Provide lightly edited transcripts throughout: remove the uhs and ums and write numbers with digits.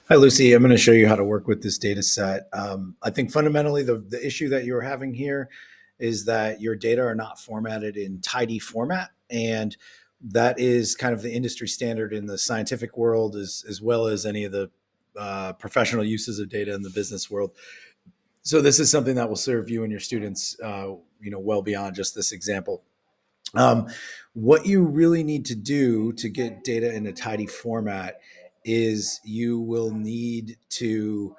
Hi, Lucy. I'm going to show you how to work with this data set. I think fundamentally the issue that you're having here is that your data are not formatted in tidy format. And that is kind of the industry standard in the scientific world as well as any of the professional uses of data in the business world. So this is something that will serve you and your students, well beyond just this example. Um, what you really need to do to get data in a tidy format is you will need to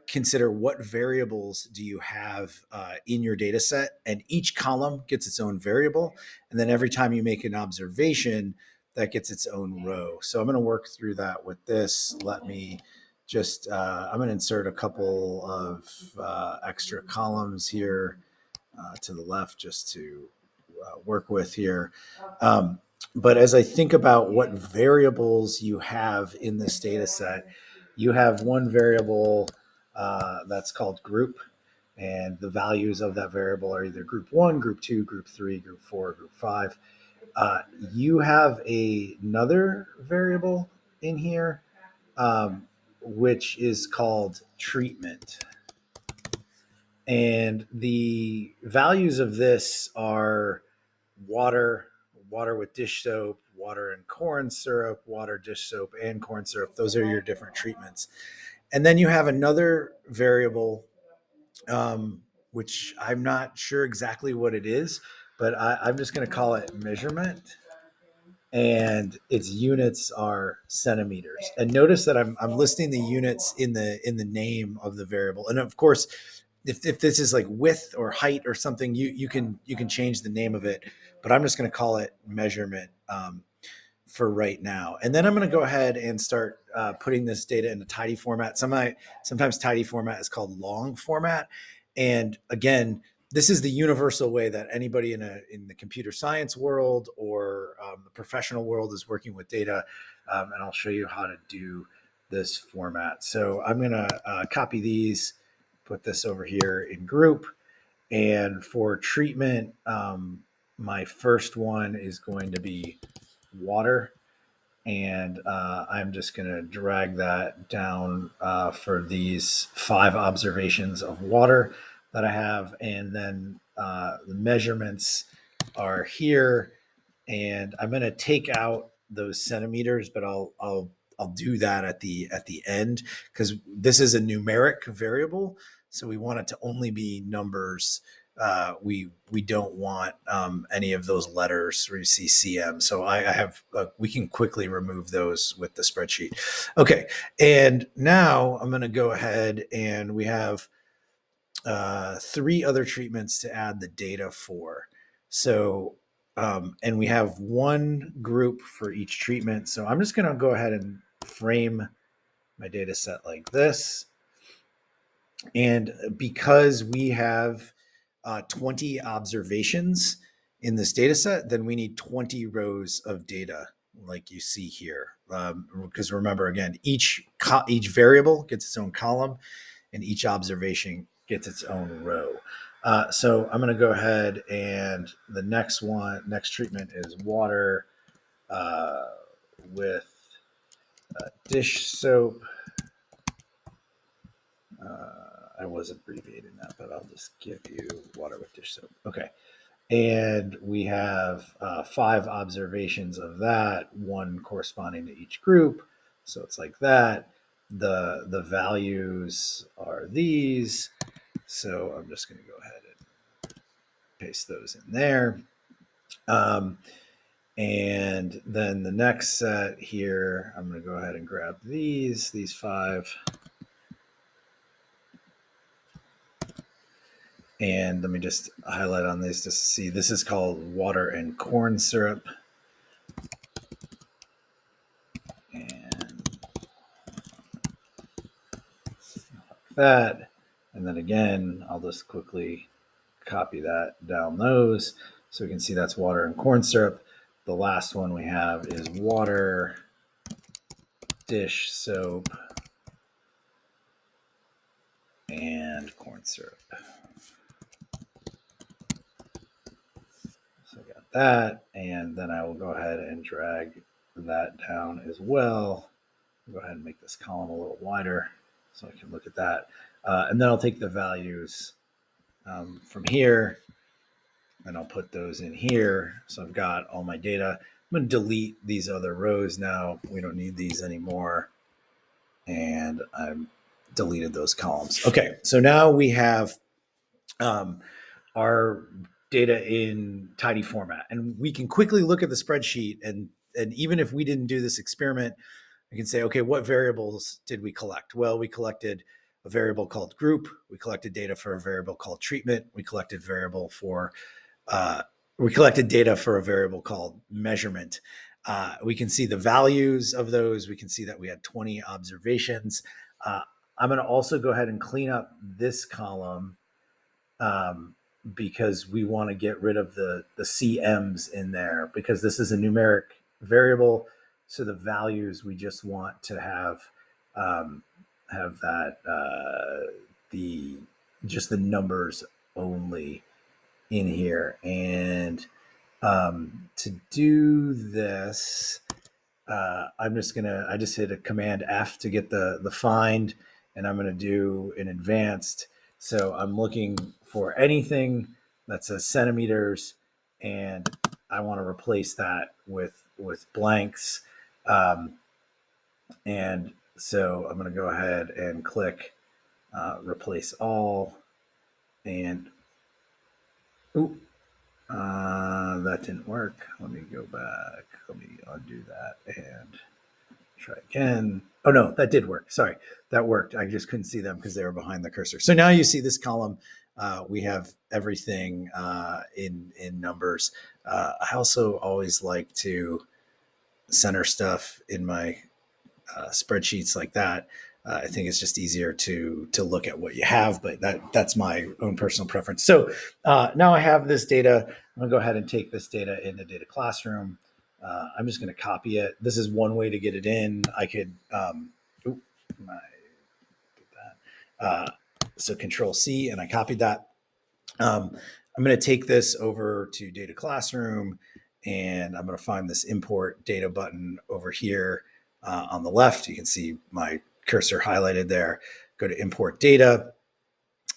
consider what variables do you have in your data set, and each column gets its own variable. And then every time you make an observation, that gets its own row. So I'm going to work through that with this. Let me I'm going to insert a couple of extra columns here to the left just to work with here. But as I think about what variables you have in this data set, you have one variable that's called group, and the values of that variable are either group one, group two, group three, group four, group five. You have another variable in here, which is called treatment. And the values of this are water, water with dish soap, water and corn syrup, water, dish soap, and corn syrup. Those are your different treatments. And then you have another variable, which I'm not sure exactly what it is, but I'm just going to call it measurement. And its units are centimeters. And notice that I'm listing the units in the name of the variable. And of course, if this is like width or height or something, you can change the name of it, but I'm just going to call it measurement for right now. And then I'm going to go ahead and start putting this data into tidy format. Sometimes tidy format is called long format. And again, this is the universal way that anybody in the computer science world or the professional world is working with data. And I'll show you how to do this format. So I'm going to copy these, put this over here in group. And for treatment, my first one is going to be water. And I'm just going to drag that down for these 5 observations of water that I have. And then the measurements are here. And I'm going to take out those centimeters, but I'll do that at the end because this is a numeric variable, so we want it to only be numbers. We don't want any of those letters where you see CM. So I have we can quickly remove those with the spreadsheet. Okay, and now I'm going to go ahead and we have 3 other treatments to add the data for. So, and we have one group for each treatment. So I'm just going to go ahead and frame my data set like this. And because we have 20 observations in this data set, then we need 20 rows of data like you see here. Because remember, again, each variable gets its own column and each observation gets its own row. So I'm going to go ahead and the next treatment is water uh, with dish soap. I was abbreviating that, but I'll just give you water with dish soap. Okay. And we have 5 observations of that, one corresponding to each group. So it's like that. The values are these. So I'm just going to go ahead and paste those in there. Um, and then the next set here, I'm going to go ahead and grab these 5. And let me just highlight on these just to see. This is called water and corn syrup. And like that. And then again, I'll just quickly copy that down those so we can see that's water and corn syrup. The last one we have is water, dish soap, and corn syrup. So I got that, and then I will go ahead and drag that down as well go ahead and make this column a little wider so I can look at that. And then I'll take the values from here and I'll put those in here. So I've got all my data. I'm going to delete these other rows now. We don't need these anymore. And I've deleted those columns. Okay, so now we have our data in tidy format. And we can quickly look at the spreadsheet. And even if we didn't do this experiment, I can say, okay, what variables did we collect? Well, we collected a variable called group. We collected data for a variable called treatment. We collected data for a variable called measurement. We can see the values of those. We can see that we had 20 observations. I'm going to also go ahead and clean up this column because we want to get rid of the CMs in there because this is a numeric variable. So the values we just want to have that just the numbers only in here. And to do this, I just hit a Command F to get the find, and I'm gonna do an advanced. So I'm looking for anything that says centimeters, and I want to replace that with blanks. And so I'm gonna go ahead and click replace all, and that didn't work. Let me go back. Let me undo that and try again. Oh no, that did work. Sorry, that worked. I just couldn't see them because they were behind the cursor. So now you see this column. We have everything in numbers. I also always like to center stuff in my spreadsheets like that. I think it's just easier to look at what you have, but that's my own personal preference. So now I have this data. I'm gonna go ahead and take this data into Data Classroom. I'm just gonna copy it. This is one way to get it in. I could, so Control C, and I copied that. I'm going to take this over to Data Classroom, and I'm going to find this Import Data button over here on the left. You can see my cursor highlighted there. Go to Import Data,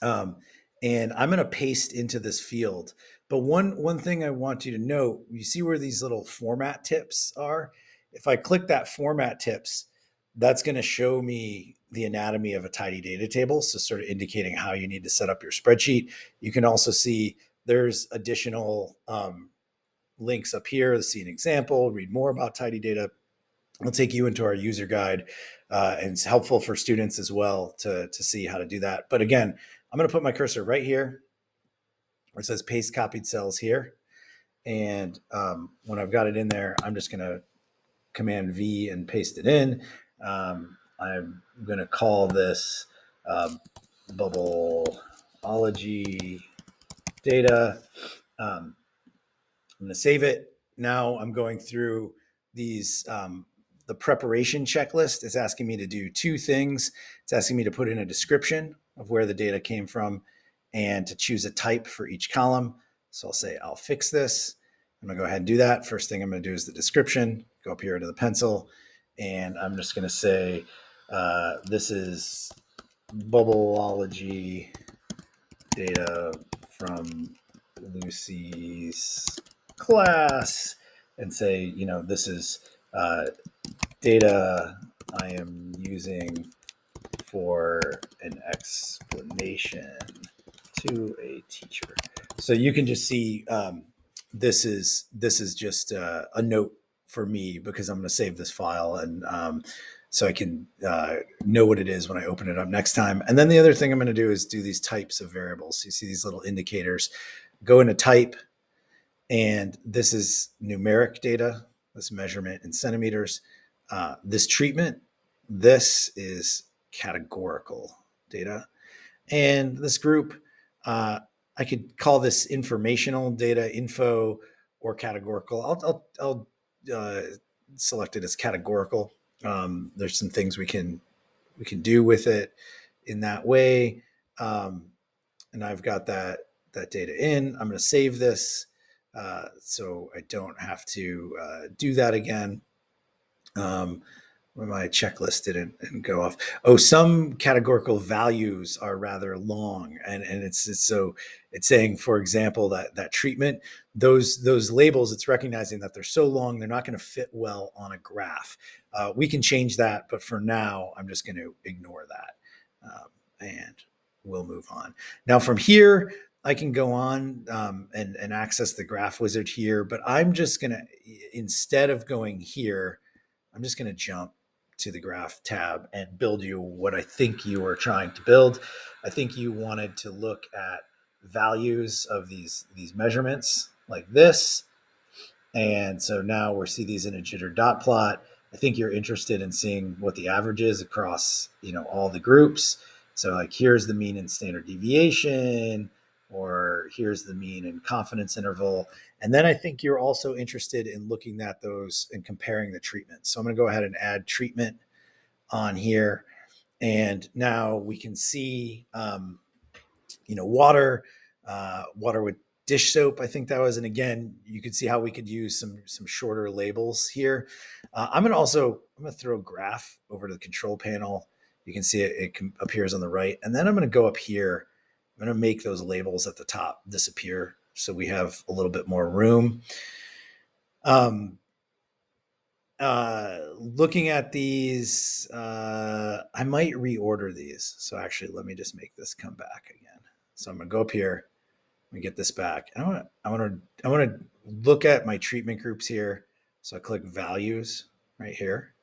and I'm going to paste into this field. But one thing I want you to note, you see where these little format tips are? If I click that format tips, that's going to show me the anatomy of a tidy data table. So sort of indicating how you need to set up your spreadsheet. You can also see there's additional links up here to see an example, read more about tidy data. It'll take you into our user guide, and it's helpful for students as well to see how to do that. But again, I'm going to put my cursor right here where it says paste copied cells here. And when I've got it in there, I'm just going to Command V and paste it in. I'm going to call this bubbleology data. I'm going to save it. Now I'm going through these, the preparation checklist is asking me to do two things. It's asking me to put in a description of where the data came from and to choose a type for each column. So I'll say, I'll fix this. I'm going to go ahead and do that. First thing I'm going to do is the description, go up here to the pencil, and I'm just going to say, this is bubbleology data from Luci's class, and say, this is data I am using for an explanation to a teacher. So you can just see this is just a note for me because I'm going to save this file, and so I can know what it is when I open it up next time. And then the other thing I'm going to do is do these types of variables. You see these little indicators. Go into type, and this is numeric data, this measurement in centimeters. This treatment, this is categorical data. And this group, I could call this informational data, info, or categorical. I'll select it as categorical. There's some things we can do with it in that way. And I've got that data in. I'm going to save this so I don't have to do that again. my checklist didn't go off. Oh, some categorical values are rather long, and it's so it's saying, for example, that treatment, those labels, it's recognizing that they're so long they're not going to fit well on a graph. We can change that, but for now, I'm just going to ignore that, and we'll move on. Now from here, I can go on and access the graph wizard here, but I'm just going to, instead of going here, I'm just going to jump to the graph tab and build you what I think you were trying to build. I think you wanted to look at values of these measurements like this. And so now we're see these in a jitter dot plot. I think you're interested in seeing what the average is across, all the groups. So like here's the mean and standard deviation, or here's the mean and confidence interval. And then I think you're also interested in looking at those and comparing the treatment. So I'm going to go ahead and add treatment on here. And now we can see, water, water with dish soap. I think that was, and again, you could see how we could use some shorter labels here. I'm gonna throw graph over to the control panel. You can see it appears on the right, and then I'm gonna go up here. I'm gonna make those labels at the top disappear so we have a little bit more room. Looking at these, I might reorder these. So actually, let me just make this come back again. So I'm gonna go up here. Let me get this back. I want to look at my treatment groups here. So I click values right here,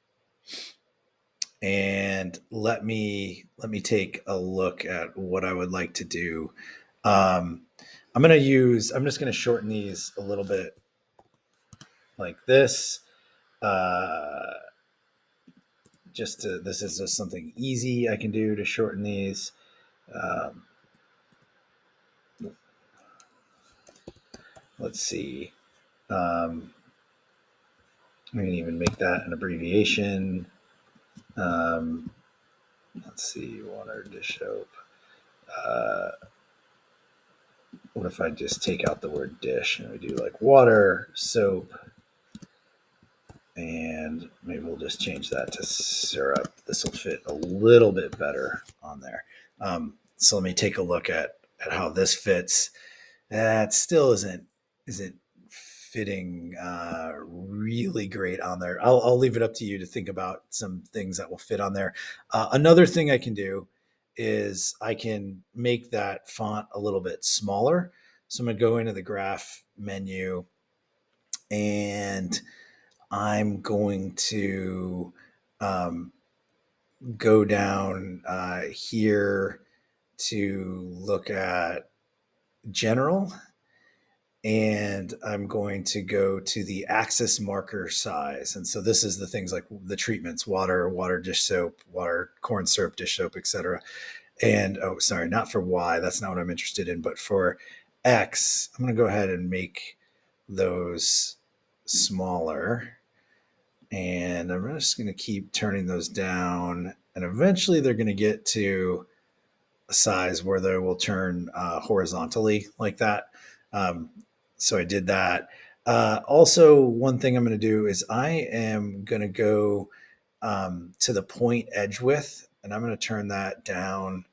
and let me take a look at what I would like to do. I'm just going to shorten these a little bit like this. This is just something easy I can do to shorten these. Um, let's see. We can even make that an abbreviation. Let's see, water, dish soap. Uh, what if I just take out the word dish and we do like water, soap, and maybe we'll just change that to syrup. This will fit a little bit better on there. So let me take a look at how this fits. That still isn't fitting really great on there. I'll leave it up to you to think about some things that will fit on there. Another thing I can do is I can make that font a little bit smaller. So I'm going to go into the graph menu, and I'm going to um, go down here to look at general, and I'm going to go to the axis marker size. And so this is the things like the treatments: water, dish soap, water, corn syrup, dish soap, etc. And oh, sorry, not for Y. That's not what I'm interested in. But for X, I'm going to go ahead and make those smaller. And I'm just going to keep turning those down. And eventually they're going to get to a size where they will turn horizontally like that. So I did that. Also, one thing I'm going to do is I am going to go to the point edge width, and I'm going to turn that down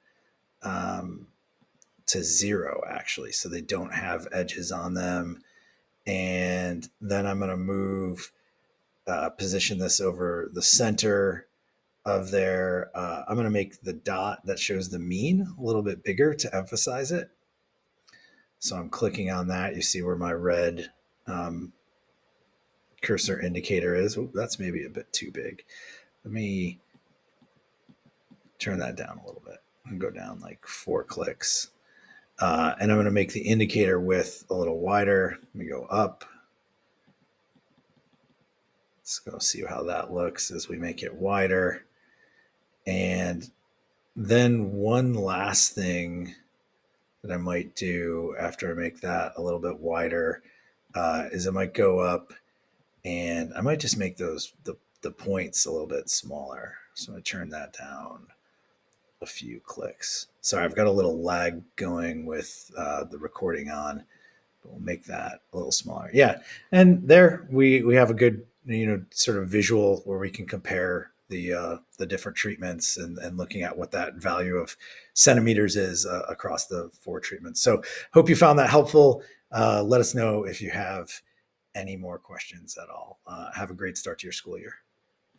to 0, actually, so they don't have edges on them. And then I'm going to position this over the center of there. I'm going to make the dot that shows the mean a little bit bigger to emphasize it. So I'm clicking on that. You see where my red cursor indicator is. Ooh, that's maybe a bit too big. Let me turn that down a little bit and go down like 4 clicks. And I'm going to make the indicator width a little wider. Let me go up. Let's go see how that looks as we make it wider. And then one last thing that I might do after I make that a little bit wider is I might go up and I might just make the points a little bit smaller. So I'm going to turn that down a few clicks. Sorry, I've got a little lag going with the recording on, but we'll make that a little smaller. Yeah, and there we have a good sort of visual where we can compare the different treatments and looking at what that value of centimeters is across the 4 treatments. So hope you found that helpful. Let us know if you have any more questions at all. Have a great start to your school year.